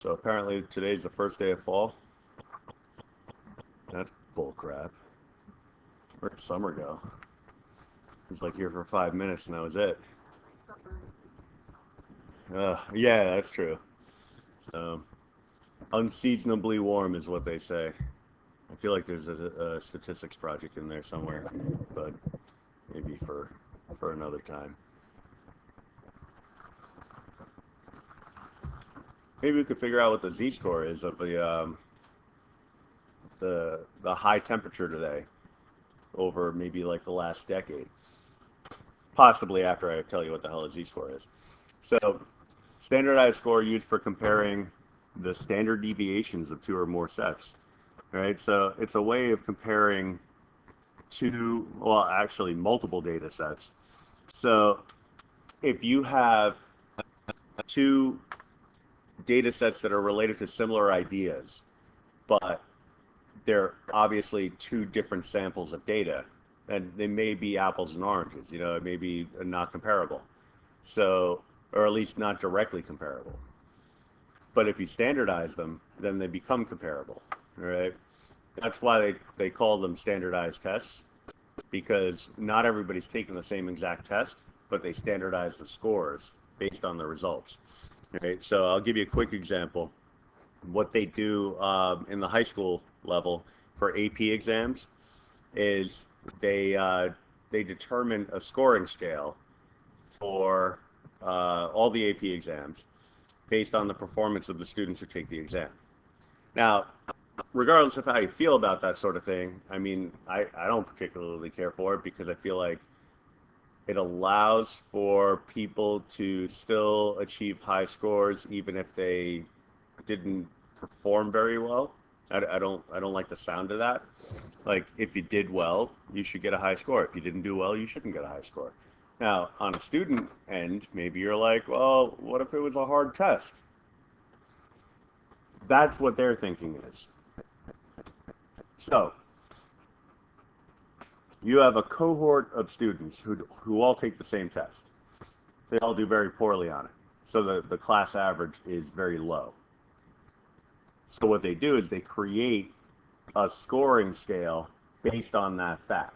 So apparently today's the first day of fall. That's bull crap. Where'd summer go? It was like here for 5 minutes and that was it. Yeah, that's true. So, unseasonably warm is what they say. I feel like there's a statistics project in there somewhere, but maybe for another time. Maybe we could figure out what the z-score is of the high temperature today over maybe like the last decade. Possibly after I tell you what the hell a z-score is. So, standardized score used for comparing the standard deviations of two or more sets. Right? So it's a way of comparing two, well, actually multiple data sets. So if you have two data sets that are related to similar ideas, but they're obviously two different samples of data, and they may be apples and oranges, it may be not comparable. So, or at least not directly comparable. But if you standardize them, then they become comparable, right? That's why they call them standardized tests, because not everybody's taking the same exact test, but they standardize the scores based on the results. Right? So I'll give you a quick example. What they do in the high school level for AP exams is they determine a scoring scale for all the AP exams based on the performance of the students who take the exam. Now, regardless of how you feel about that sort of thing, I mean, I don't particularly care for it because I feel like it allows for people to still achieve high scores even if they didn't perform very well. I don't like the sound of that. Like if you did well, you should get a high score. If you didn't do well, you shouldn't get a high score. Now, on a student end, maybe you're like, well, what if it was a hard test? That's what their thinking is. So, you have a cohort of students who all take the same test. They all do very poorly on it. So the class average is very low. So what they do is they create a scoring scale based on that fact.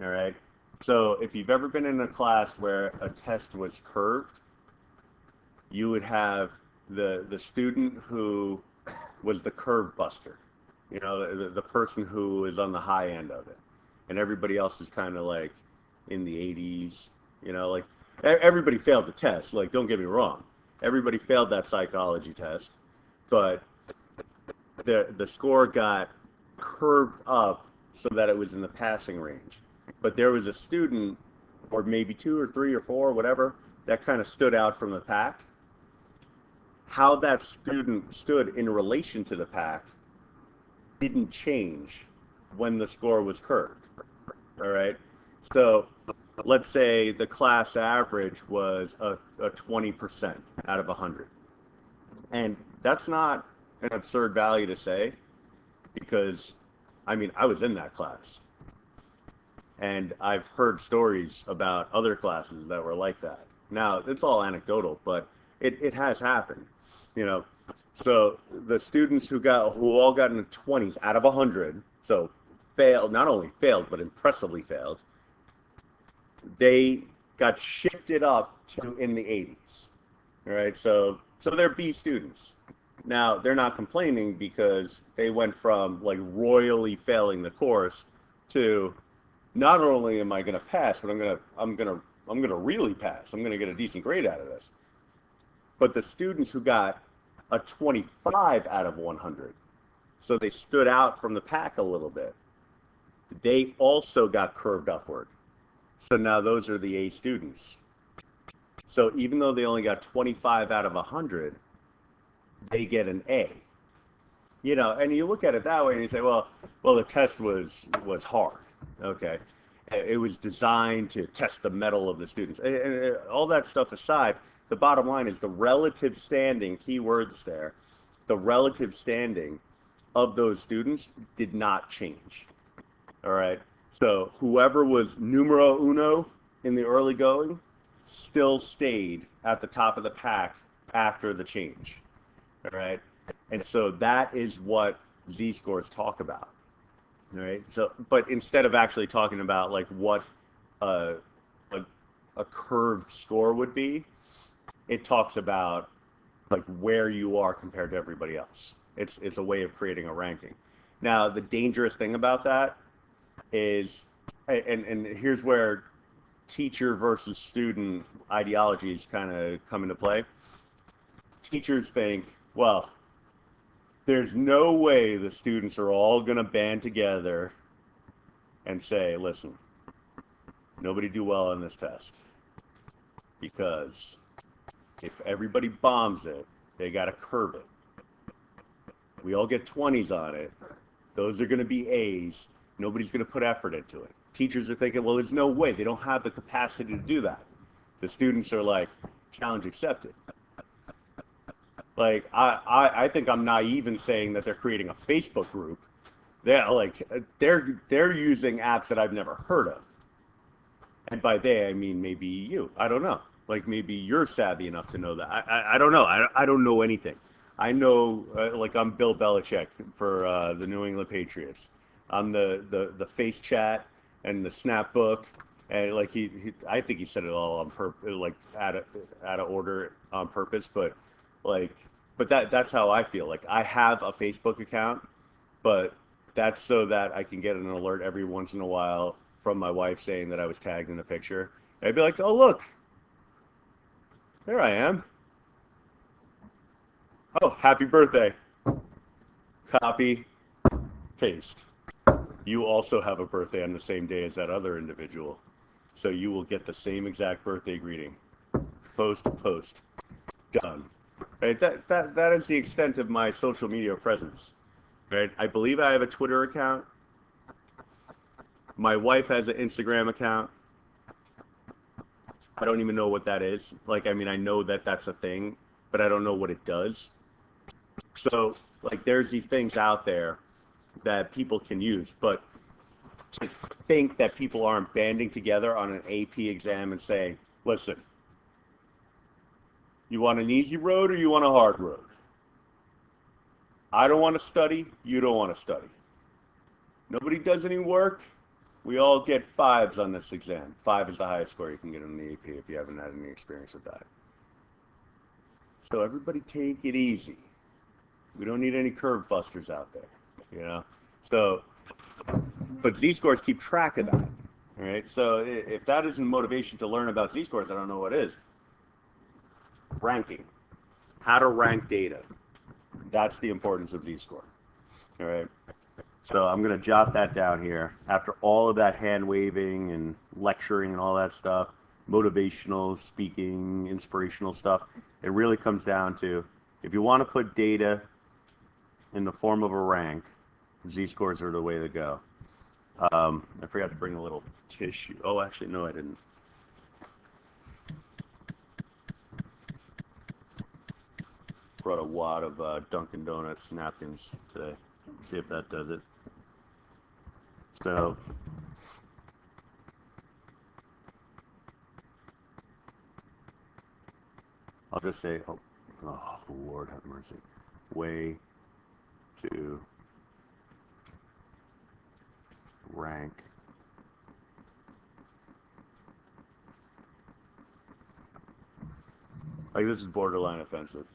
All right. So if you've ever been in a class where a test was curved, you would have the student who was the curve buster, the person who is on the high end of it, and everybody else is kind of like in the 80s, like everybody failed the test. Like, don't get me wrong, everybody failed that psychology test, but the score got curved up so that it was in the passing range. But there was a student, or maybe two or three or four, whatever, that kind of stood out from the pack. How that student stood in relation to the pack didn't change when the score was curved. All right. So let's say the class average was a 20% out of 100. And that's not an absurd value to say because, I mean, I was in that class. And I've heard stories about other classes that were like that. Now, it's all anecdotal, but it has happened. You know, so the students who all got in the 20s out of 100, so failed, not only failed, but impressively failed, they got shifted up to in the 80s. All right, so they're B students. Now they're not complaining because they went from like royally failing the course to not only am I going to pass, but I'm gonna really pass. I'm gonna get a decent grade out of this. But the students who got a 25 out of 100, so they stood out from the pack a little bit, they also got curved upward. So now those are the A students. So even though they only got 25 out of 100, they get an A. And you look at it that way and you say, well, the test was hard. Okay. It was designed to test the mettle of the students. And all that stuff aside, the bottom line is the relative standing, key words there, the relative standing of those students did not change. All right. So whoever was numero uno in the early going still stayed at the top of the pack after the change. All right. And so that is what z-scores talk about. All right. So, but instead of actually talking about like what a, a, a curved score would be, it talks about like where you are compared to everybody else. It's a way of creating a ranking. Now, the dangerous thing about that is, and here's where teacher versus student ideologies kind of come into play. Teachers think, well, there's no way the students are all going to band together and say, listen, nobody do well on this test because if everybody bombs it, they got to curve it. We all get 20s on it. Those are going to be A's. Nobody's going to put effort into it. Teachers are thinking, well, there's no way. They don't have the capacity to do that. The students are like, challenge accepted. Like, I think I'm naive in saying that they're creating a Facebook group. They're using apps that I've never heard of. And by they, I mean maybe you. I don't know. Like maybe you're savvy enough to know that. I don't know. I don't know anything. I know, like I'm Bill Belichick for the New England Patriots. I'm the face chat and the snap book, and like I think he said it all on like out of order on purpose, but like, but that's how I feel. Like I have a Facebook account, but that's so that I can get an alert every once in a while from my wife saying that I was tagged in a picture. And I'd be like, oh look, there I am. Oh, happy birthday. Copy, paste. You also have a birthday on the same day as that other individual. So you will get the same exact birthday greeting. Post, post. Done. Right? That is the extent of my social media presence. Right? I believe I have a Twitter account. My wife has an Instagram account. I don't even know what that is. Like, I mean, I know that that's a thing, but I don't know what it does. So, like, there's these things out there that people can use, but to think that people aren't banding together on an AP exam and saying, listen, you want an easy road or you want a hard road? I don't want to study, you don't want to study. Nobody does any work, we all get fives on this exam. Five is the highest score you can get on the AP if you haven't had any experience with that. So everybody take it easy. We don't need any curve busters out there, you know? So, but z-scores keep track of that, all right? So if that isn't motivation to learn about z-scores, I don't know what is. Ranking, how to rank data. That's the importance of z-score, all right? So I'm going to jot that down here. After all of that hand waving and lecturing and all that stuff, motivational speaking, inspirational stuff, it really comes down to if you want to put data in the form of a rank, z-scores are the way to go. I forgot to bring a little tissue. Oh, actually, no, I didn't. Brought a wad of Dunkin' Donuts napkins today. See if that does it. So, I'll just say, oh, Lord have mercy. Way to rank like this is borderline offensive.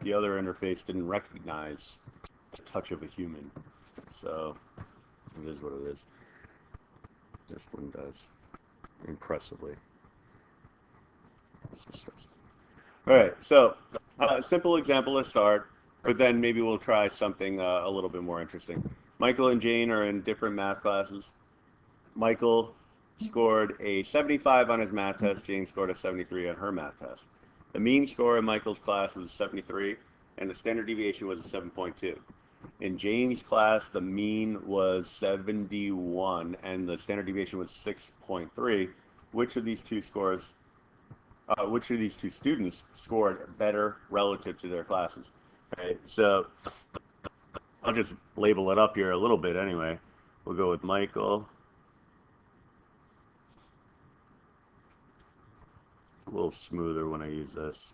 The other interface didn't recognize the touch of a human, so it is what it is. This one does impressively. All right, so a simple example to start, but then maybe we'll try something a little bit more interesting. Michael and Jane are in different math classes. Michael scored a 75 on his math test. Jane scored a 73 on her math test. The mean score in Michael's class was 73, and the standard deviation was a 7.2. In Jane's class, the mean was 71, and the standard deviation was 6.3. Which of these two students scored better relative to their classes? Right, so I'll just label it up here a little bit anyway. We'll go with Michael. A little smoother when I use this.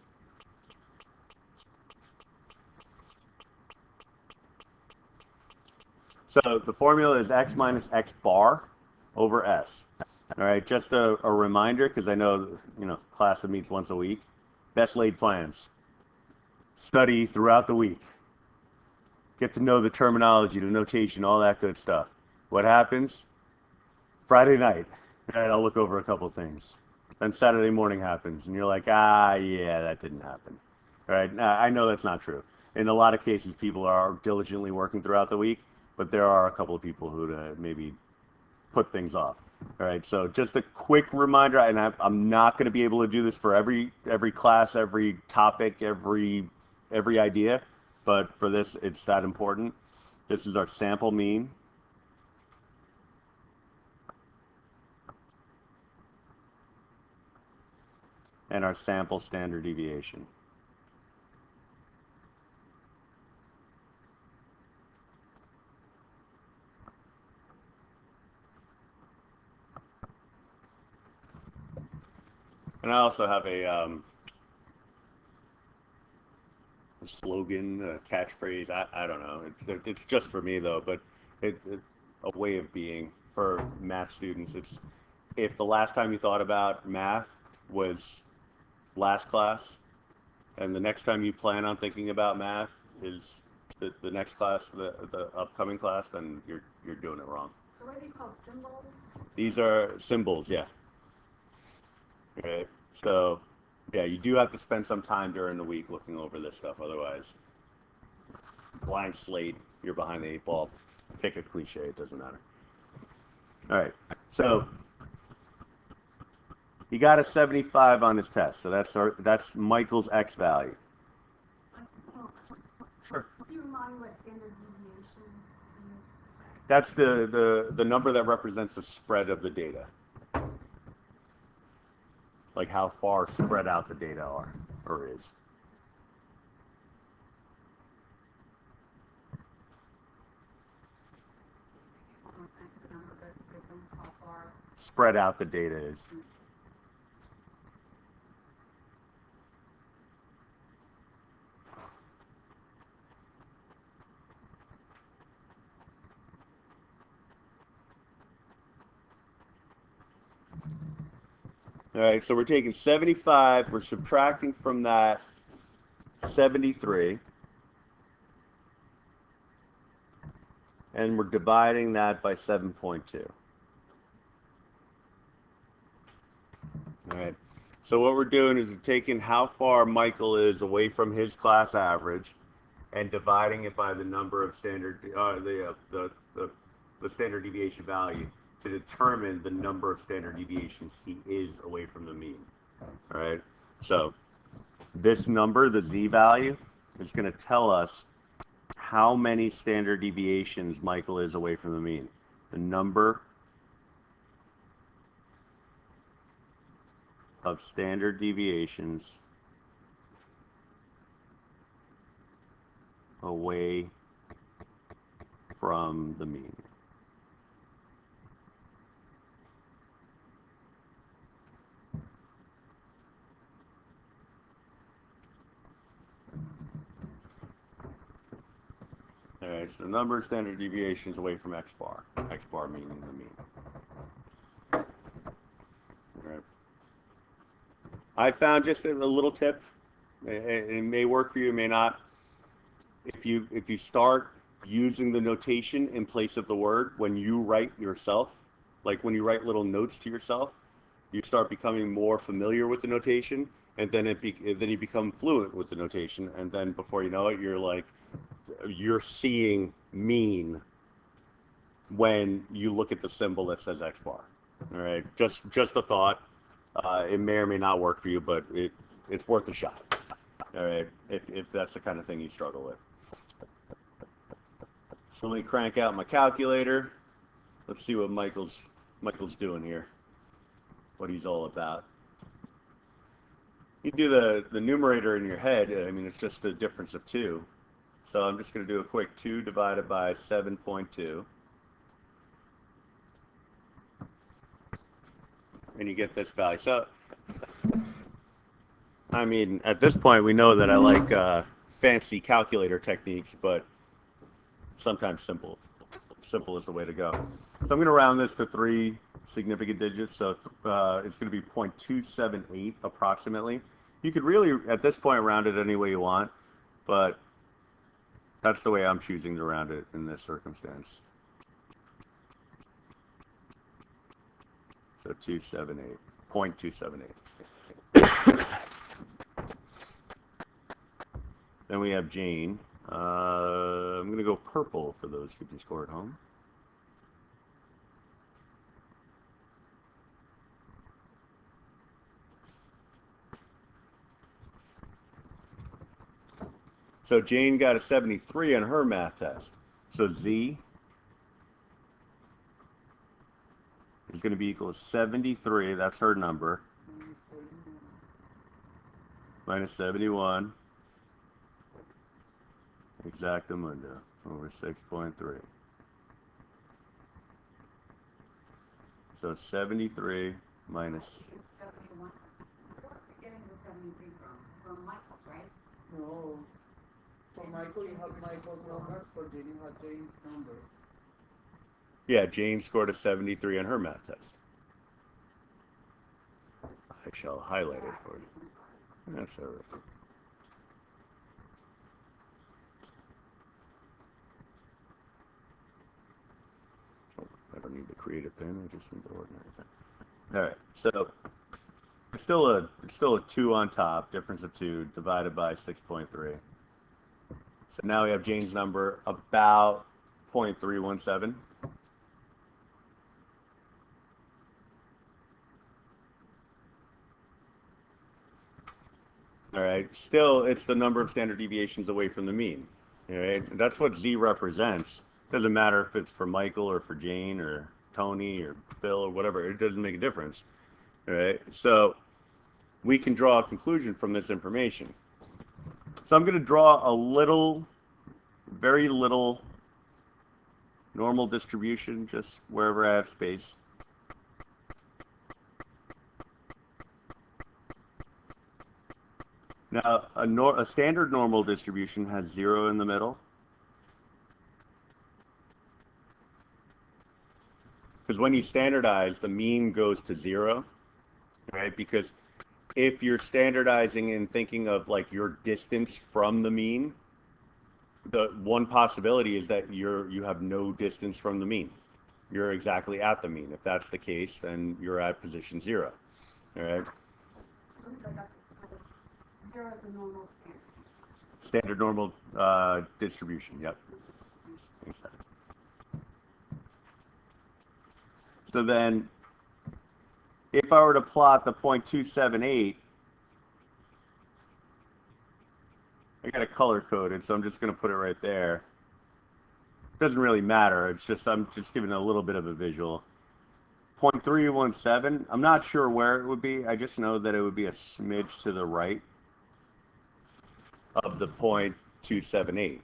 So the formula is x minus x bar over s. All right, just a reminder, because I know, class meets once a week. Best laid plans. Study throughout the week. Get to know the terminology, the notation, all that good stuff. What happens? Friday night, and I'll look over a couple things. Then Saturday morning happens, and you're like, yeah, that didn't happen. All right? Now, I know that's not true. In a lot of cases, people are diligently working throughout the week, but there are a couple of people who maybe put things off. All right, so just a quick reminder, and I'm not going to be able to do this for every class, every topic, every idea, but for this, it's that important. This is our sample mean. And our sample standard deviation. And I also have a slogan, a catchphrase. I don't know. It's just for me though, but it's a way of being for math students. It's if the last time you thought about math was last class, and the next time you plan on thinking about math is the next class, the upcoming class, then you're doing it wrong. So what are these called, symbols? These are symbols, yeah. Okay. So, yeah, you do have to spend some time during the week looking over this stuff. Otherwise, blank slate, you're behind the eight ball. Pick a cliche, it doesn't matter. All right. So, he got a 75 on his test. So that's Michael's X value. Sure. Can you remind me what standard deviation is? That's the number that represents the spread of the data. Like how far spread out the data are or is. Spread out the data is. All right, so we're taking 75, we're subtracting from that 73, and we're dividing that by 7.2. All right, so what we're doing is we're taking how far Michael is away from his class average and dividing it by the number of standard, the standard deviation value to determine the number of standard deviations he is away from the mean. All right, so this number, the z value, is going to tell us how many standard deviations Michael is away from the mean. The number of standard deviations away from the mean. All right, so the number of standard deviations away from x bar meaning the mean. All right. I found just a little tip. It may work for you, it may not. If you start using the notation in place of the word when you write yourself, like when you write little notes to yourself, you start becoming more familiar with the notation, and then then you become fluent with the notation, and then before you know it, you're seeing mean when you look at the symbol that says X bar. All right, just a thought. It may or may not work for you, but it's worth a shot. All right, if that's the kind of thing you struggle with. So let me crank out my calculator. Let's see what Michael's doing here. What he's all about. You do the numerator in your head. I mean, it's just a difference of 2. So I'm just going to do a quick 2 divided by 7.2. And you get this value. So, I mean, at this point, we know that I like fancy calculator techniques, but sometimes simple. Simple is the way to go. So I'm going to round this to 3 significant digits. So it's going to be 0.278 approximately. You could really, at this point, round it any way you want, but that's the way I'm choosing to round it in this circumstance. So 278, 0.278. Then we have Jane. I'm going to go purple for those keeping score at home. So Jane got a 73 on her math test. So Z is going to be equal to 73. That's her number. Minus 71. Exactamundo over 6.3. So 73 minus. It's 71. Where are we getting the 73 from? From Michael's, right? No. For Michael, you have Michael's numbers. For Jane, you have Jane's number. Yeah, Jane scored a 73 on her math test. I shall highlight it for you. That's all right. I don't need the creative pen. I just need the ordinary pen. All right. So it's still a 2 on top. Difference of 2 divided by 6.3. So now we have Jane's number about 0.317. All right. Still, it's the number of standard deviations away from the mean. All right. That's what Z represents. Doesn't matter if it's for Michael or for Jane or Tony or Bill or whatever. It doesn't make a difference. All right. So we can draw a conclusion from this information. So I'm going to draw a little, very little normal distribution, just wherever I have space. Now, a standard normal distribution has 0 in the middle. Because when you standardize, the mean goes to 0, right? Because if you're standardizing and thinking of like your distance from the mean, the one possibility is that you have no distance from the mean. You're exactly at the mean. If that's the case, then you're at position 0. All right. So 0 is the normal standard. Standard normal distribution. Yep. So then, if I were to plot the 0.278, I got it color coded, so I'm just going to put it right there. It doesn't really matter. It's just I'm just giving a little bit of a visual. 0.317. I'm not sure where it would be. I just know that it would be a smidge to the right of the 0.278.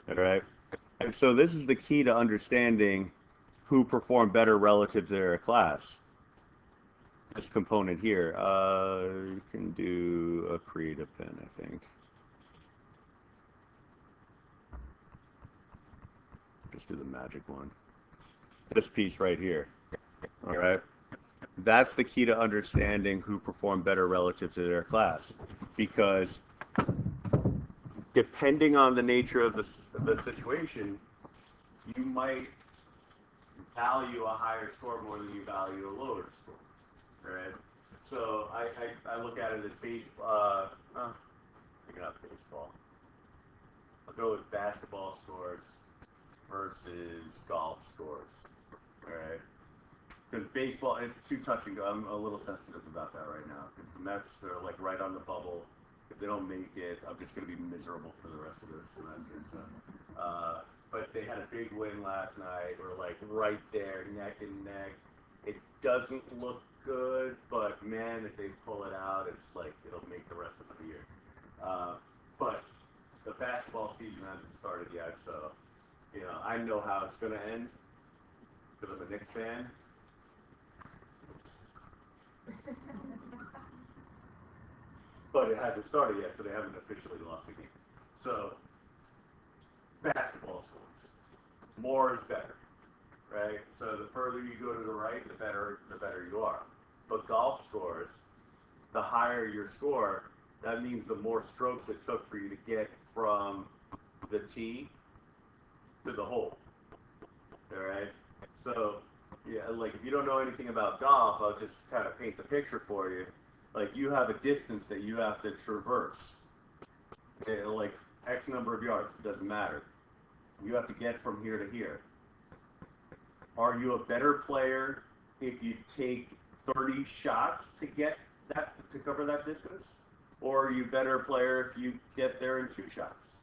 All right. And so this is the key to understanding who performed better relative to their class. This component here. You can do a creative pen, I think. Just do the magic one. This piece right here. All right. That's the key to understanding who performed better relative to their class. Because depending on the nature of the situation, you might value a higher score more than you value a lower score, right? So I look at it as baseball. Maybe not baseball. I'll go with basketball scores versus golf scores, all right? Because baseball, it's too touch and go. I'm a little sensitive about that right now because the Mets are like right on the bubble. If they don't make it, I'm just going to be miserable for the rest of the semester. So, but they had a big win last night. We're like right there, neck and neck. It doesn't look good, but man, if they pull it out, it's like it'll make the rest of the year. But the basketball season hasn't started yet, so I know how it's going to end because I'm a Knicks fan. But it hasn't started yet, so they haven't officially lost a game. So, basketball scores. More is better, right? So the further you go to the right, the better you are. But golf scores, the higher your score, that means the more strokes it took for you to get from the tee to the hole. All right? So, yeah, like if you don't know anything about golf, I'll just kind of paint the picture for you. Like you have a distance that you have to traverse. Okay, like X number of yards, it doesn't matter. You have to get from here to here. Are you a better player if you take 30 shots to get that, to cover that distance? Or are you a better player if you get there in 2 shots?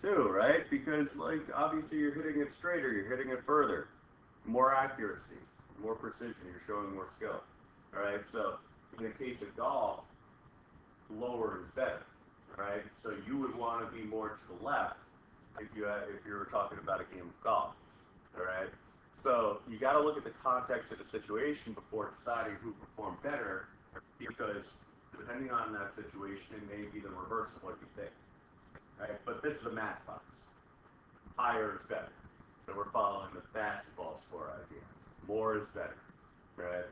Two, right? Because like obviously you're hitting it straighter, you're hitting it further. More accuracy, more precision, you're showing more skill. Alright, so in the case of golf, lower is better. Right? So you would want to be more to the left if you were talking about a game of golf. Alright? So you got to look at the context of the situation before deciding who performed better, because depending on that situation, it may be the reverse of what you think. Right? But this is a math box. Higher is better. So we're following the basketball score idea. More is better. Right?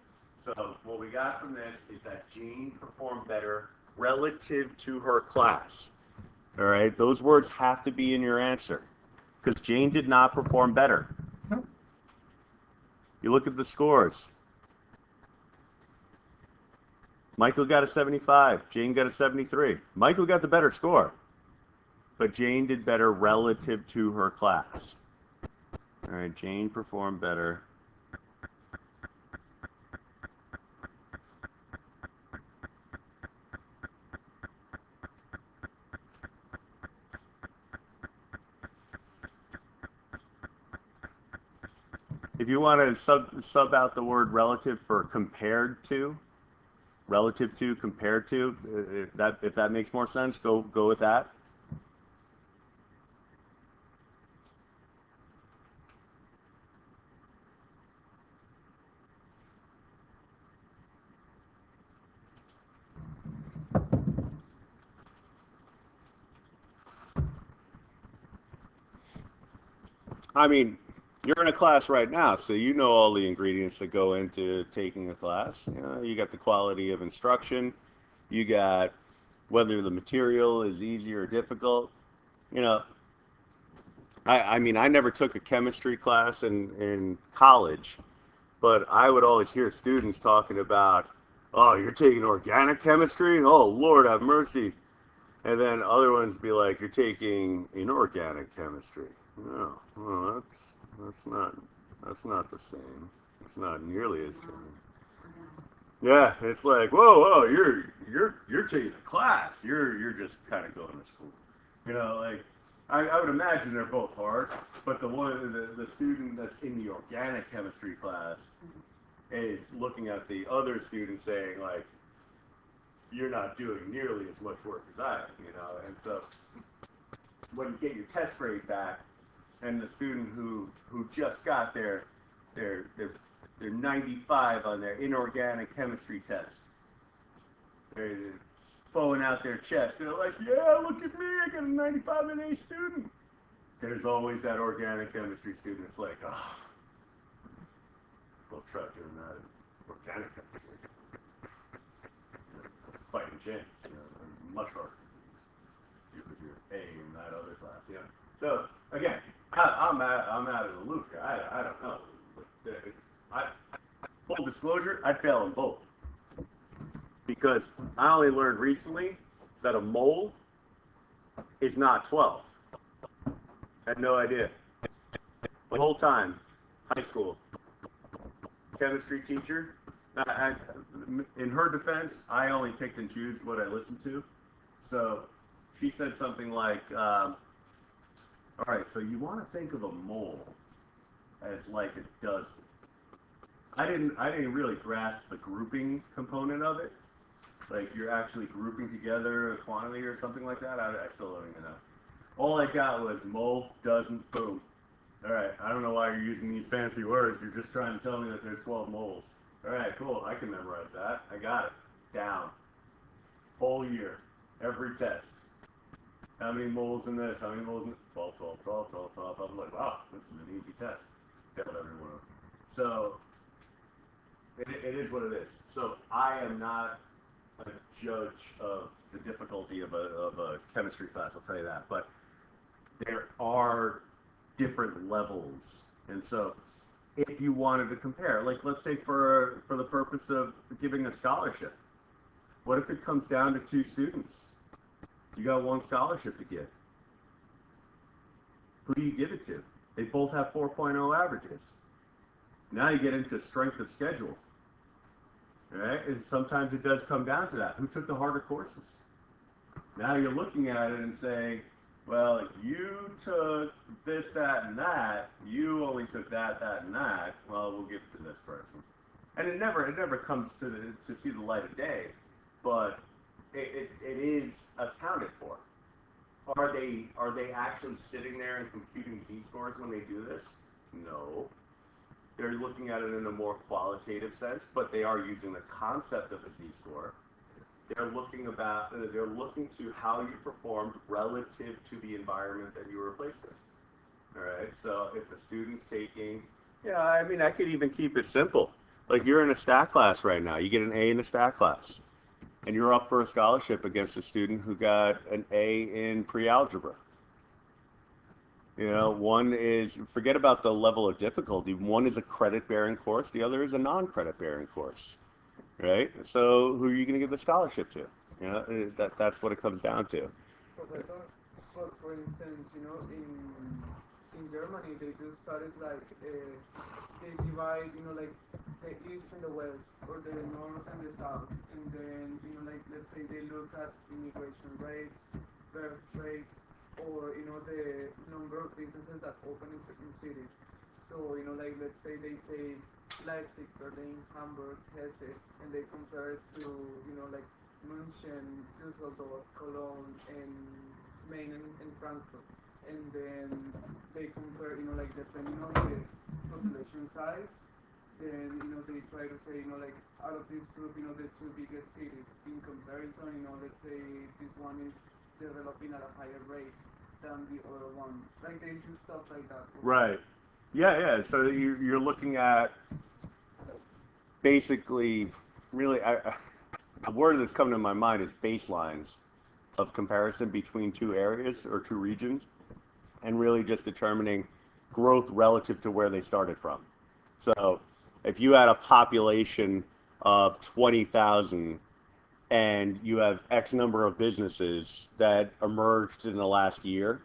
So what we got from this is that Jane performed better relative to her class. All right? Those words have to be in your answer, because Jane did not perform better. You look at the scores. Michael got a 75. Jane got a 73. Michael got the better score, but Jane did better relative to her class. All right, Jane performed better. If you want to sub out the word relative for compared to, compared to, if that makes more sense, go with that. I mean, you're in a class right now, so you know all the ingredients that go into taking a class. You got the quality of instruction, you got whether the material is easy or difficult. I mean, I never took a chemistry class in college, but I would always hear students talking about, oh, you're taking organic chemistry? Oh, Lord have mercy. And then other ones be like, you're taking inorganic chemistry. No, well, that's not the same. It's not nearly as same. Yeah, it's like, whoa, you're taking a class. You're just kind of going to school. Like I would imagine they're both hard, but the student that's in the organic chemistry class is looking at the other student saying like, you're not doing nearly as much work as I am, and so when you get your test grade back, and the student who just got their 95 on their inorganic chemistry test, they're blowing out their chest. They're like, yeah, look at me, I got a 95 in A student. There's always that organic chemistry student that's like, oh, we'll try doing that in organic chemistry. Fighting chance, much harder. You with your A in that other class, yeah. So again, I'm out of the loop here. I don't know. Full disclosure, I'd fail in both, because I only learned recently that a mole is not 12. I had no idea. The whole time, high school, chemistry teacher. In her defense, I only picked and choose what I listened to. So she said something like, all right, so you want to think of a mole as like a dozen. I didn't really grasp the grouping component of it. Like you're actually grouping together a quantity or something like that. I still don't even know. All I got was mole, dozen, boom. All right, I don't know why you're using these fancy words. You're just trying to tell me that there's 12 moles. All right, cool. I can memorize that. I got it. Down. Whole year. Every test. How many moles in this? How many moles in this? 12, 12, 12, 12, 12. I'm like, wow, this is an easy test. Failed every one of them. So it is what it is. So I am not a judge of the difficulty of a chemistry class, I'll tell you that. But there are different levels. And so if you wanted to compare, like let's say for the purpose of giving a scholarship, what if it comes down to two students? You got one scholarship to give. Who do you give it to? They both have 4.0 averages. Now you get into strength of schedule. Right? And sometimes it does come down to that. Who took the harder courses? Now you're looking at it and saying, well, you took this, that, and that. You only took that, that, and that. Well, we'll give it to this person. And it never comes to see the light of day, but it is accounted for. Are they actually sitting there and computing z-scores when they do this? No. They're looking at it in a more qualitative sense, but they are using the concept of a z-score. They're looking to how you performed relative to the environment that you were placed in. All right. So if the student's taking, yeah, I mean, I could even keep it simple. Like you're in a stat class right now. You get an A in a stat class, and you're up for a scholarship against a student who got an A in pre-algebra. You know, one is, forget about the level of difficulty. One is a credit-bearing course. The other is a non-credit-bearing course. Right? So who are you going to give the scholarship to? You know, that's what it comes down to. Professor, for instance, you know, in Germany they do studies like they divide, you know, like the east and the west, or the north and the south, and then you know, like let's say they look at immigration rates, birth rates, or you know the number of businesses that open in certain cities. So you know, like let's say they take Leipzig, Berlin, Hamburg, Hesse, and they compare it to you know like München, Düsseldorf, Cologne, and Maine and Frankfurt, and then they compare you know like depending on the population size, then you know they try to say you know like out of this group you know the two biggest cities in comparison you know let's say this one is developing at a higher rate than the other one. Like they do stuff like that. Right. Yeah, yeah. So you're looking at basically, really, the word that's coming to my mind is baselines of comparison between two areas or two regions, and really just determining growth relative to where they started from. So if you had a population of 20,000 and you have X number of businesses that emerged in the last year,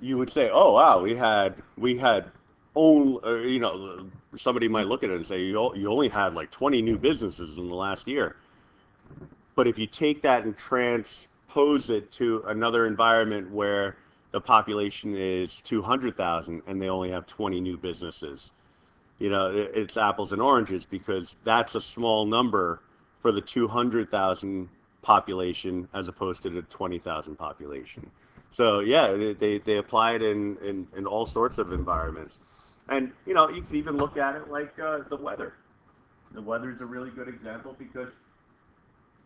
you would say, "Oh wow, we had only, you know, somebody might look at it and say you only had like 20 new businesses in the last year." But if you take that and transpose it to another environment where the population is 200,000 and they only have 20 new businesses, you know, it's apples and oranges, because that's a small number for the 200,000 population as opposed to the 20,000 population. So yeah, they apply it in all sorts of environments. And you know, you can even look at it like the weather. The weather is a really good example, because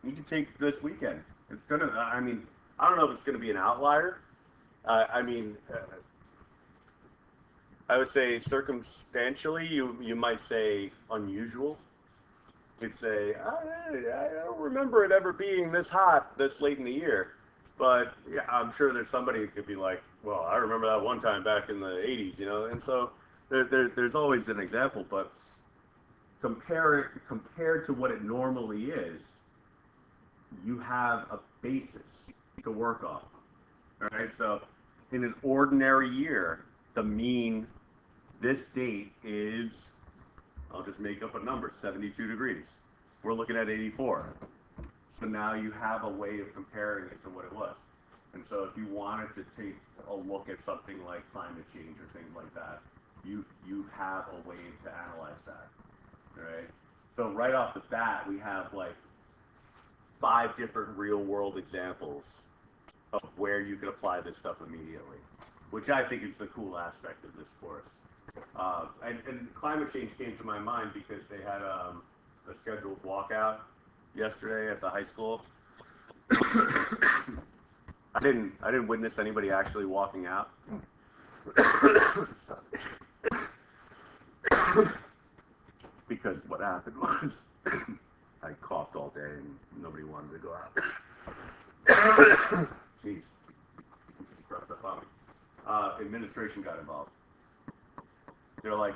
you can take this weekend. It's gonna. I mean, I don't know if it's gonna be an outlier. I mean, I would say circumstantially, you might say unusual. You'd say I don't remember it ever being this hot this late in the year. But yeah, I'm sure there's somebody who could be like, well, I remember that one time back in the 80s, you know. And so there's always an example, but compared to what it normally is, you have a basis to work off. All right. So in an ordinary year, the mean this date is, I'll just make up a number, 72 degrees. We're looking at 84. So now you have a way of comparing it to what it was. And so if you wanted to take a look at something like climate change or things like that, you have a way to analyze that. All right. So right off the bat, we have like 5 different real world examples of where you could apply this stuff immediately, which I think is the cool aspect of this course. And climate change came to my mind because they had a scheduled walkout yesterday at the high school. I didn't witness anybody actually walking out. Because what happened was I coughed all day and nobody wanted to go out. Jeez. Crept up on me. Administration got involved. They're like,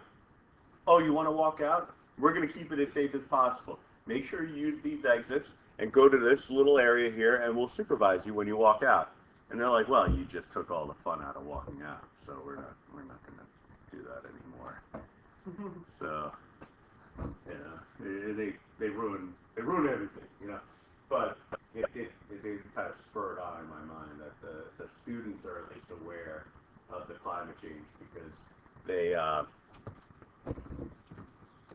oh, you want to walk out? We're going to keep it as safe as possible. Make sure you use these exits and go to this little area here and we'll supervise you when you walk out. And they're like, well, you just took all the fun out of walking out, so we're not going to do that anymore. So, yeah, they ruined everything, you know. But it kind of spurred on in my mind that the students are at least aware of the climate change because they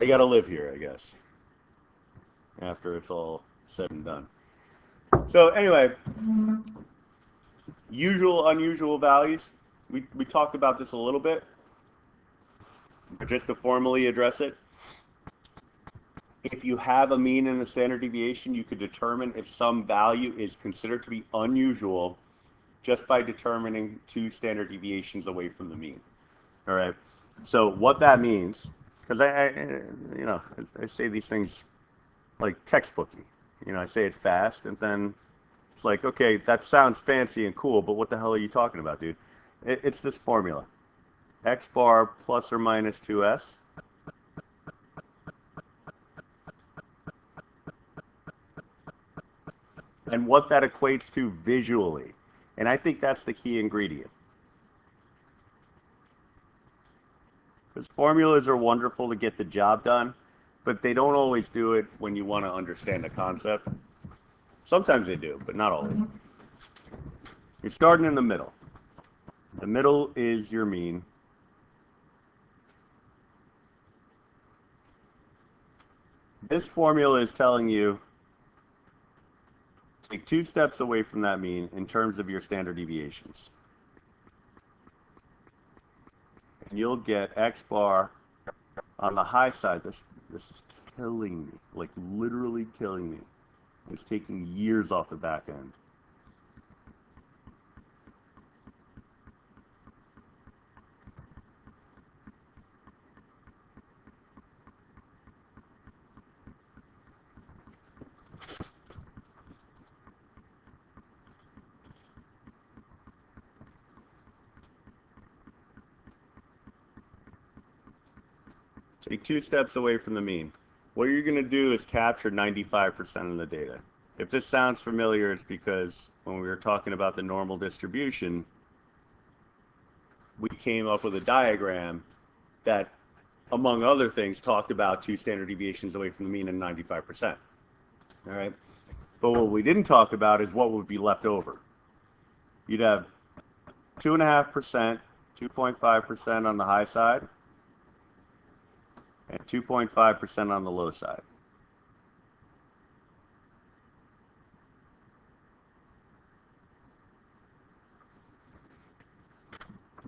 got to live here, I guess, after it's all said and done. So anyway, usual, unusual values. We talked about this a little bit, but just to formally address it, if you have a mean and a standard deviation, you could determine if some value is considered to be unusual just by determining 2 standard deviations away from the mean. All right. So what that means, because I say these things like textbooky. You know, I say it fast, and then it's like, okay, that sounds fancy and cool, but what the hell are you talking about, dude? It's this formula: x bar plus or minus 2s. And what that equates to visually. And I think that's the key ingredient. Because formulas are wonderful to get the job done, but they don't always do it when you want to understand a concept. Sometimes they do, but not always. You're starting in the middle. The middle is your mean. This formula is telling you take 2 steps away from that mean in terms of your standard deviations. And you'll get x bar on the high side. This is killing me, like literally killing me. It's taking years off the back end. Take 2 steps away from the mean. What you're going to do is capture 95% of the data. If this sounds familiar, it's because when we were talking about the normal distribution, we came up with a diagram that, among other things, talked about 2 standard deviations away from the mean and 95%. All right? But what we didn't talk about is what would be left over. You'd have 2.5%, 2.5% on the high side, and 2.5% on the low side.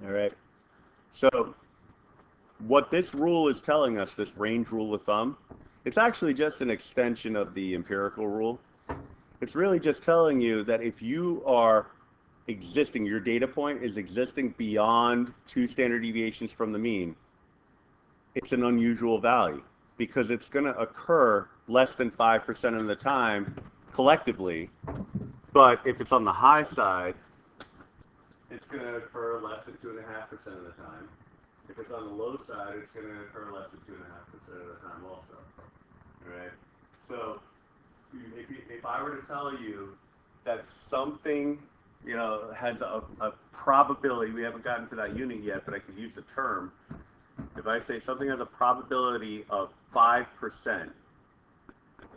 All right. So what this rule is telling us, this range rule of thumb, it's actually just an extension of the empirical rule. It's really just telling you that if you are existing, your data point is existing beyond 2 standard deviations from the mean, it's an unusual value because it's going to occur less than 5% of the time collectively. But if it's on the high side, it's going to occur less than 2.5% of the time. If it's on the low side, it's going to occur less than 2.5% of the time also. All right? So if I were to tell you that something, you know, has a probability, we haven't gotten to that unit yet, but I could use the term. If I say something has a probability of 5%,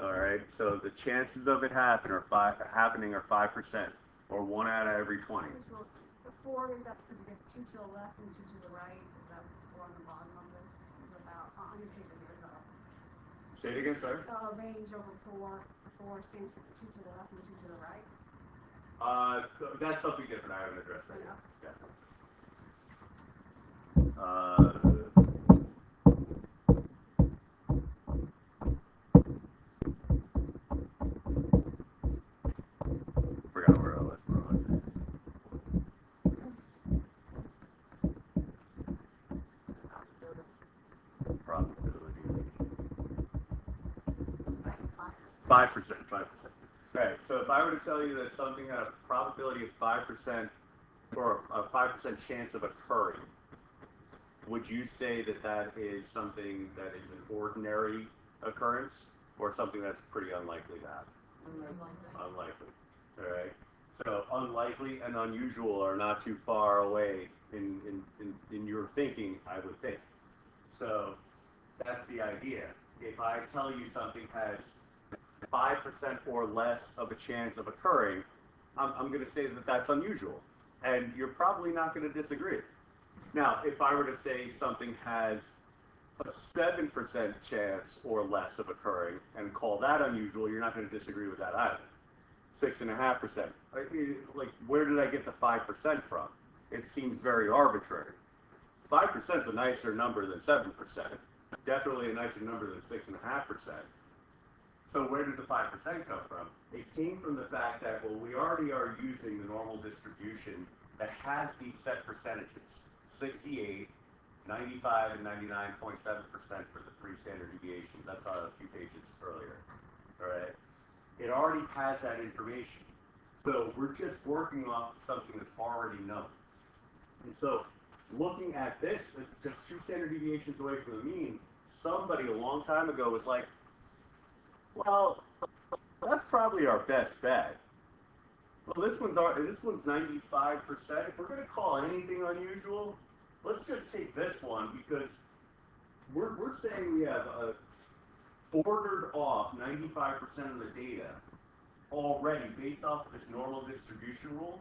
all right, so the chances of it happening are 5%, or 1 out of every 20. The 4 is that because you get 2 to the left and 2 to the right. Is that 4 on the bottom of this? Is about on your paper here though. Say it again, sorry. Range over four stands for two to the left and two to the right. That's something different. I haven't addressed that yet. Yeah. Forgot where I was. Probability. 5%. 5%. Right. So if I were to tell you that something had a probability of 5% or a 5% chance of occurring, would you say that that is something that is an ordinary occurrence or something that's pretty unlikely to happen? Unlikely. All right. So unlikely and unusual are not too far away in your thinking, I would think. So that's the idea. If I tell you something has 5% or less of a chance of occurring, I'm going to say that that's unusual. And you're probably not going to disagree. Now, if I were to say something has a 7% chance or less of occurring and call that unusual, you're not going to disagree with that either. 6.5%. Like, where did I get the 5% from? It seems very arbitrary. 5% is a nicer number than 7%. Definitely a nicer number than 6.5%. So where did the 5% come from? It came from the fact that, well, we already are using the normal distribution that has these set percentages. 68, 95, and 99.7% for the three standard deviations. That's a few pages earlier. All right? It already has that information. So we're just working off something that's already known. And so looking at this, just two standard deviations away from the mean, somebody a long time ago was like, well, that's probably our best bet. Well, this one's 95%. If we're going to call anything unusual, let's just take this one because we're saying we have a bordered off 95% of the data already based off of this normal distribution rule.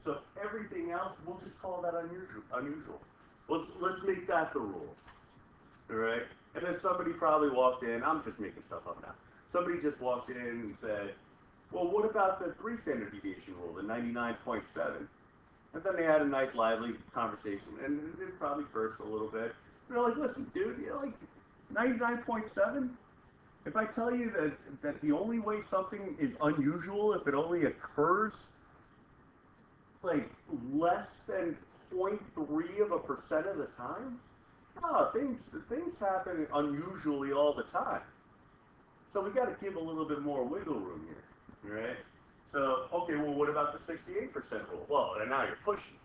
So everything else, we'll just call that unusual. Let's make that the rule. All right? And then somebody probably walked in. I'm just making stuff up now. Somebody just walked in and said, well, what about the three standard deviation rule, the 99.7? And then they had a nice, lively conversation, and it probably cursed a little bit. They're like, listen, dude, you're like 99.7? If I tell you that the only way something is unusual if it only occurs like less than 0.3% of the time, things happen unusually all the time. So we got to give a little bit more wiggle room here, right? So, okay, well, what about the 68% rule? Well, and now you're pushing.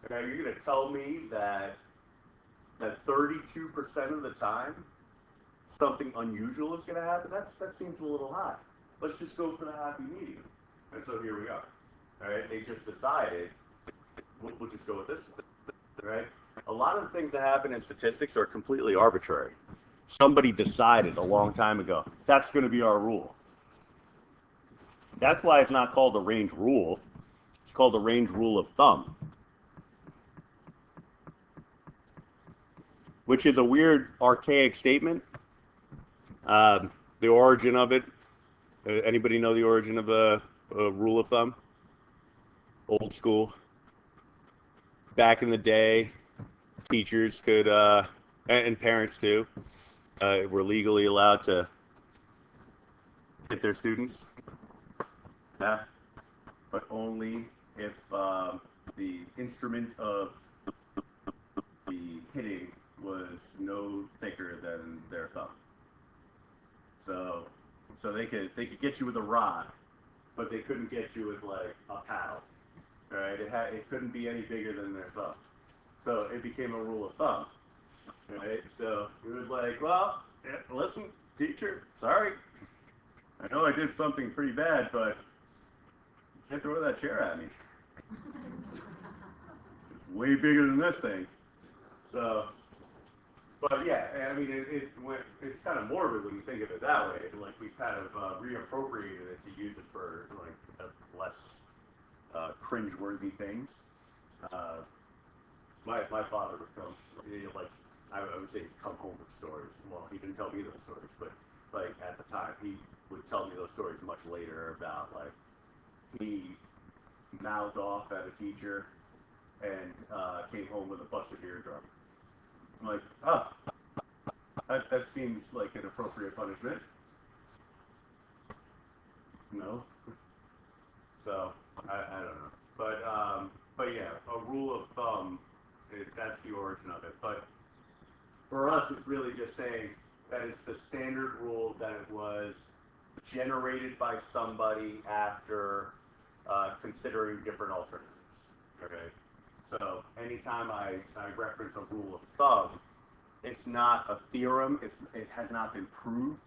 Okay, you're going to tell me that 32% of the time something unusual is going to happen? That seems a little high. Let's just go for the happy medium. And so here we are. All right, they just decided we'll just go with this one. Right? A lot of the things that happen in statistics are completely arbitrary. Somebody decided a long time ago, that's going to be our rule. That's why it's not called the range rule. It's called the range rule of thumb. Which is a weird, archaic statement. The origin of it, anybody know the origin of a rule of thumb? Old school. Back in the day, teachers could, and parents too, were legally allowed to hit their students. Yeah, but only if the instrument of the hitting was no thicker than their thumb. So they could get you with a rod, but they couldn't get you with like a paddle. Right? It couldn't be any bigger than their thumb. So it became a rule of thumb. Right? So it was like, well, listen, teacher, sorry. I know I did something pretty bad, but you can't throw that chair at me. It's way bigger than this thing. So, but yeah, I mean, it's kind of morbid when you think of it that way. Like we kind of reappropriated it to use it for like less cringeworthy things. My father would come, like I would say come home with stories. Well, he didn't tell me those stories, but like at the time, he would tell me those stories much later about like he mouthed off at a teacher and came home with a busted eardrum. I'm like, oh, that seems like an appropriate punishment. No. So I don't know, but yeah, a rule of thumb, that's the origin of it. But for us, it's really just saying that it's the standard rule that it was generated by somebody after considering different alternatives. Okay, so anytime I reference a rule of thumb, it's not a theorem. It has not been proved.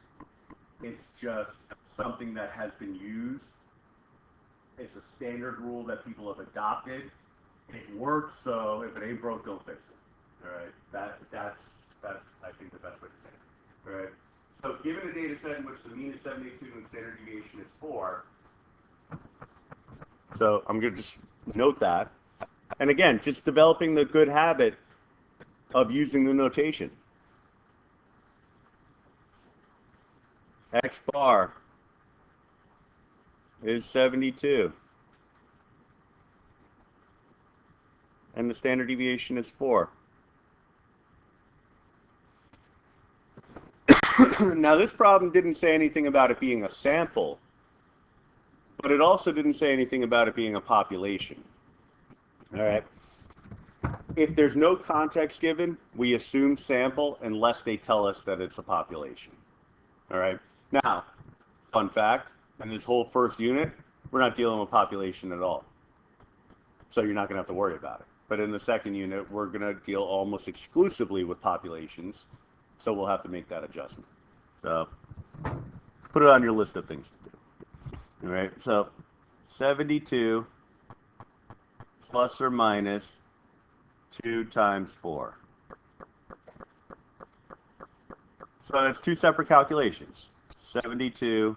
It's just something that has been used. It's a standard rule that people have adopted. It works, so if it ain't broke, don't fix it. All right, that's I think the best way to say it. All right. So given a data set in which the mean is 72 and standard deviation is 4, so I'm going to just note that. And again, just developing the good habit of using the notation. X bar is 72. And the standard deviation is 4. Now, this problem didn't say anything about it being a sample, but it also didn't say anything about it being a population. All right. If there's no context given, we assume sample unless they tell us that it's a population. All right. Now, fun fact, in this whole first unit, we're not dealing with population at all. So you're not going to have to worry about it. But in the second unit, we're going to deal almost exclusively with populations. So we'll have to make that adjustment. So put it on your list of things to do. All right. So 72 plus or minus 2 times 4. So that's two separate calculations. 72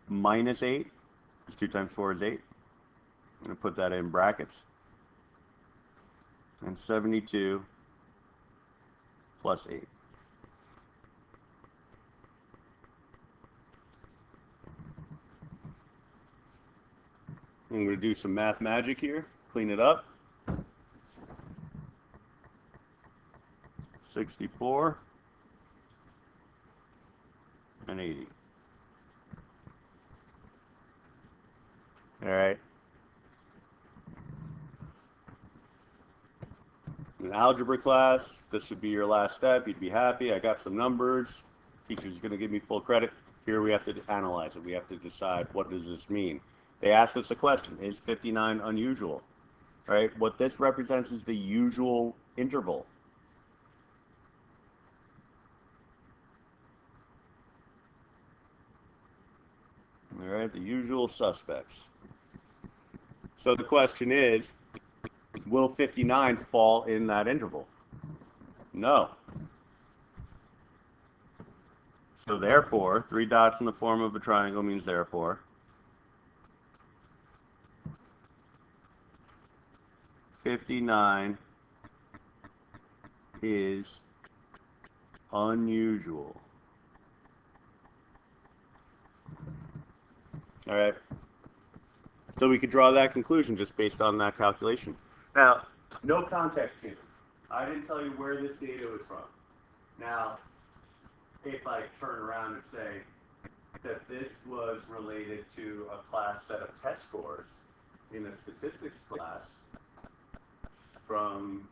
minus 8, because 2 times 4 is 8. I'm going to put that in brackets. And 72 plus 8. I'm going to do some math magic here, clean it up. 64 and 80. All right. In algebra class, this would be your last step. You'd be happy. I got some numbers. Teacher's going to give me full credit. Here we have to analyze it. We have to decide, what does this mean? They asked us a question, is 59 unusual? Right? What this represents is the usual interval. All right, the usual suspects. So the question is, will 59 fall in that interval? No. So therefore, 3 dots in the form of a triangle means therefore. 59 is unusual. All right. So we could draw that conclusion just based on that calculation. Now, no context given. I didn't tell you where this data was from. Now, if I turn around and say that this was related to a class set of test scores in a statistics class from,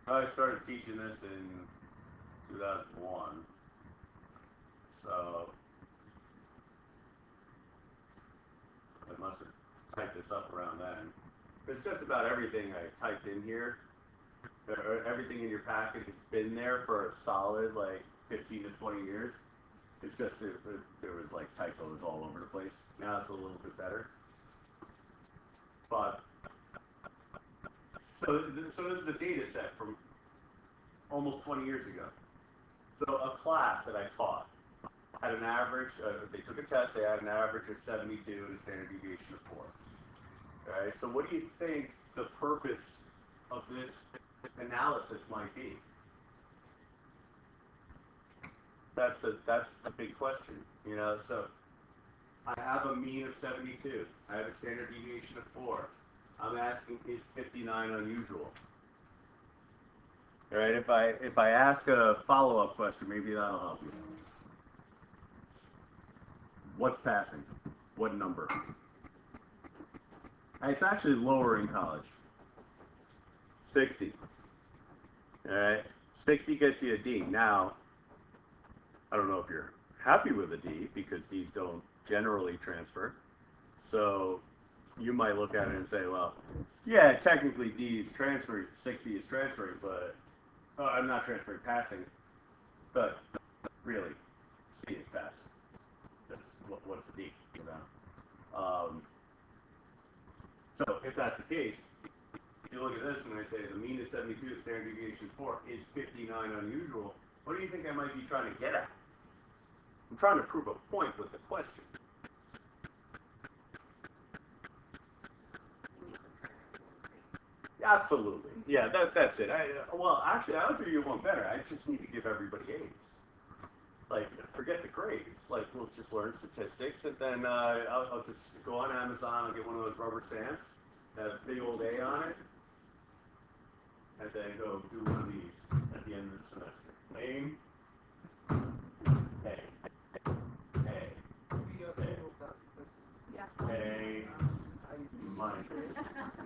I started teaching this in 2001, so I must have typed this up around then. It's just about everything I typed in here. Everything in your packet has been there for a solid like 15 to 20 years. It's just there was like typos all over the place. Now it's a little bit better. But so this is a data set from almost 20 years ago. So a class that I taught had an average. They took a test. They had an average of 72 and a standard deviation of 4. All right. So what do you think the purpose of this analysis might be? That's the big question, you know. So I have a mean of 72. I have a standard deviation of 4. I'm asking, is 59 unusual? All right. If I ask a follow-up question, maybe that'll help you. What's passing? What number? It's actually lower in college. 60. All right. 60 gets you a D. Now, I don't know if you're happy with a D because D's don't generally transfer. So you might look at it and say, well, yeah, technically D is transferring, 60 is transferring, but I'm not transferring passing. But really, C is passing. That's what's the D? You know? So if that's the case, if you look at this and I say the mean is 72, the standard deviation is 4, is 59 unusual? What do you think I might be trying to get at? I'm trying to prove a point with the question. Absolutely. Yeah, that's it. Well, actually, I'll do you one better. I just need to give everybody A's. Like, forget the grades. Like, we'll just learn statistics, and then I'll just go on Amazon, I'll get one of those rubber stamps, have a big old A on it, and then go do one of these at the end of the semester. Name, A, A, Yes. A, money. I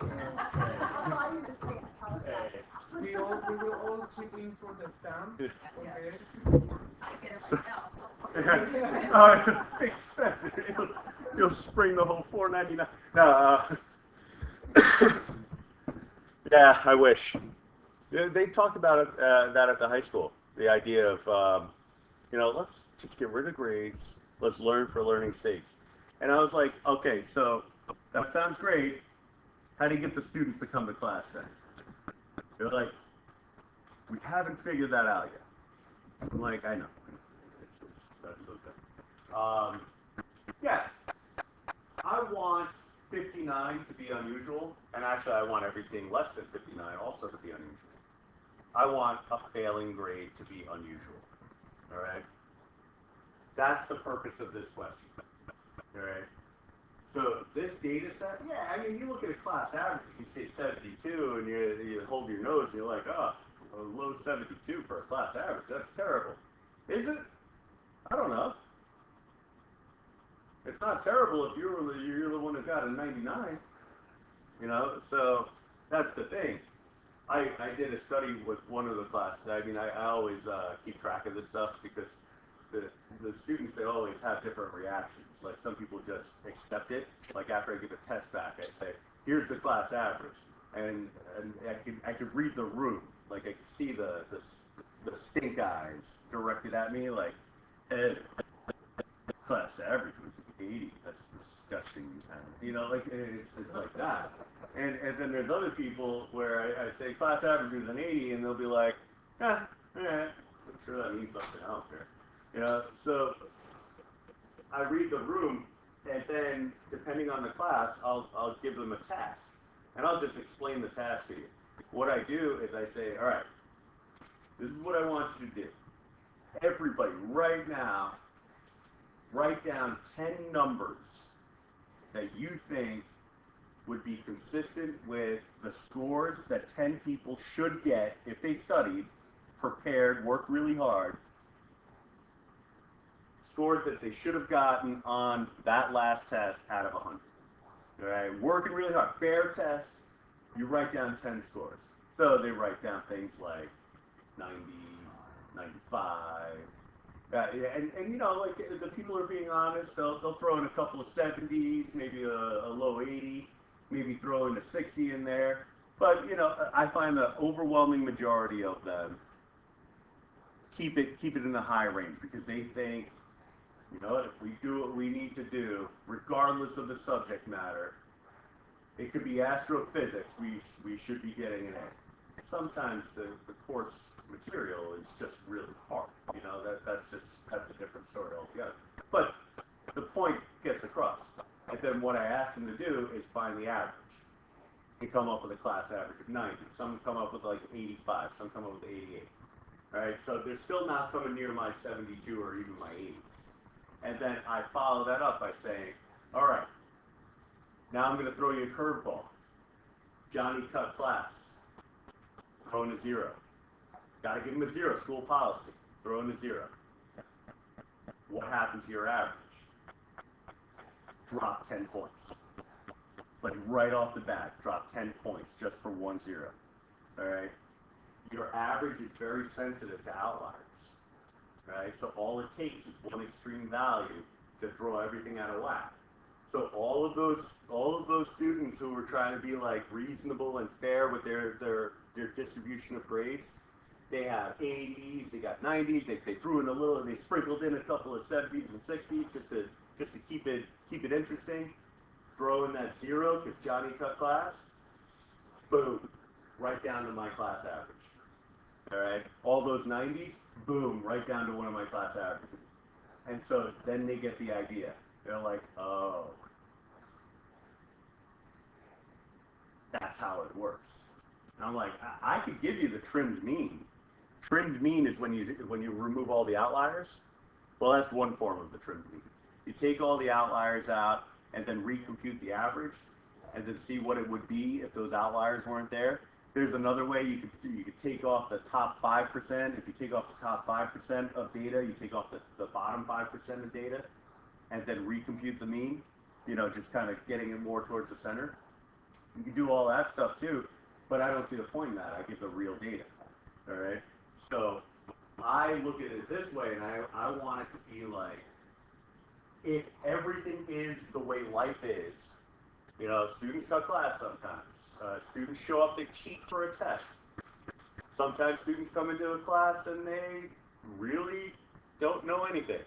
understand. How is that? We will all chip in for the stamp. Okay. I get it right now. You'll spring the whole $4.99. No, yeah, I wish. They talked about it, that at the high school. The idea of, let's just get rid of grades. Let's learn for learning's sake. And I was like, okay, so that sounds great. How do you get the students to come to class then? They're like, we haven't figured that out yet. I'm like, I know. That's okay. Yeah, I want 59 to be unusual, and actually I want everything less than 59 also to be unusual. I want a failing grade to be unusual, all right? That's the purpose of this question, all right? So this data set, yeah, I mean, you look at a class average, you say 72, and you hold your nose, and you're like, oh, a low 72 for a class average, that's terrible. Is it? I don't know. It's not terrible if you're the one who got a 99, so that's the thing. I did a study with one of the classes. I mean, I always keep track of this stuff because the students, they always have different reactions. Like some people just accept it. Like after I give a test back, I say, here's the class average. And I could read the room. Like I could see the stink eyes directed at me like, class average was 80. That's disgusting. Like it's like that. And then there's other people where I say class average is an 80, and they'll be like, all right, I'm sure that means something. I don't care. So I read the room, and then depending on the class, I'll give them a task, and I'll just explain the task to you. What I do is I say, all right, this is what I want you to do. Everybody, right now, write down 10 numbers that you think would be consistent with the scores that 10 people should get if they studied, prepared, worked really hard. Scores that they should have gotten on that last test out of 100. All right, working really hard. Fair test, you write down 10 scores. So they write down things like 90, 95. And like the people are being honest, they'll throw in a couple of 70s, maybe a low 80, maybe throw in a 60 in there. But I find the overwhelming majority of them keep it in the high range because they think, if we do what we need to do, regardless of the subject matter, it could be astrophysics, we should be getting an A. Sometimes the course material is just really hard. That's a different story altogether. But the point gets across. And then what I ask them to do is find the average. and come up with a class average of 90. Some come up with like 85. Some come up with 88. All right, so they're still not coming near my 72 or even my 80s. And then I follow that up by saying, all right, now I'm going to throw you a curveball. Johnny cut class. Throw in a 0. Got to give him a 0, school policy. Throw in a 0. What happened to your average? Drop 10 points. Like right off the bat, drop 10 points just for 1 0. All right? Your average is very sensitive to outliers. Right? So all it takes is one extreme value to throw everything out of whack. So all of those students who were trying to be like reasonable and fair with their distribution of grades, they have 80s, they got 90s, they threw in a little, they sprinkled in a couple of 70s and 60s just to keep it interesting. Throw in that 0 because Johnny cut class. Boom, right down to my class average. All right, all those 90s, boom, right down to one of my class averages. And so then they get the idea. They're like, oh, that's how it works. And I'm like, I could give you the trimmed mean. Trimmed mean is when you remove all the outliers. Well, that's one form of the trimmed mean. You take all the outliers out and then recompute the average, and then see what it would be if those outliers weren't there. There's another way you could take off the top 5%. If you take off the top 5% of data, you take off the bottom 5% of data, and then recompute the mean, just kind of getting it more towards the center. You can do all that stuff too, but I don't see the point in that. I give the real data, all right? So I look at it this way, and I want it to be like, if everything is the way life is, students cut class sometimes. Students show up, they cheat for a test. Sometimes students come into a class and they really don't know anything,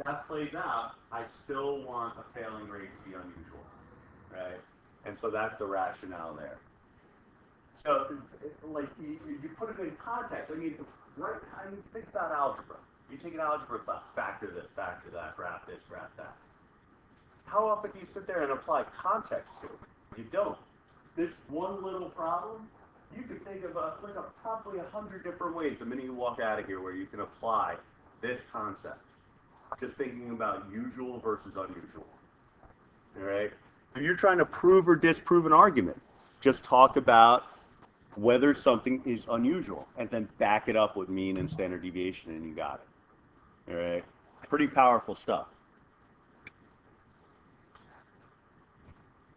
That plays out, I still want a failing rate to be unusual, right? And so that's the rationale there. So, like, you put it in context. Think about algebra. You take an algebra class, factor this, factor that, graph this, graph that. How often do you sit there and apply context to it? You don't. This one little problem, you could think of probably 100 different ways the minute you walk out of here where you can apply this concept. Just thinking about usual versus unusual. All right? If you're trying to prove or disprove an argument, just talk about whether something is unusual and then back it up with mean and standard deviation and you got it. All right? Pretty powerful stuff.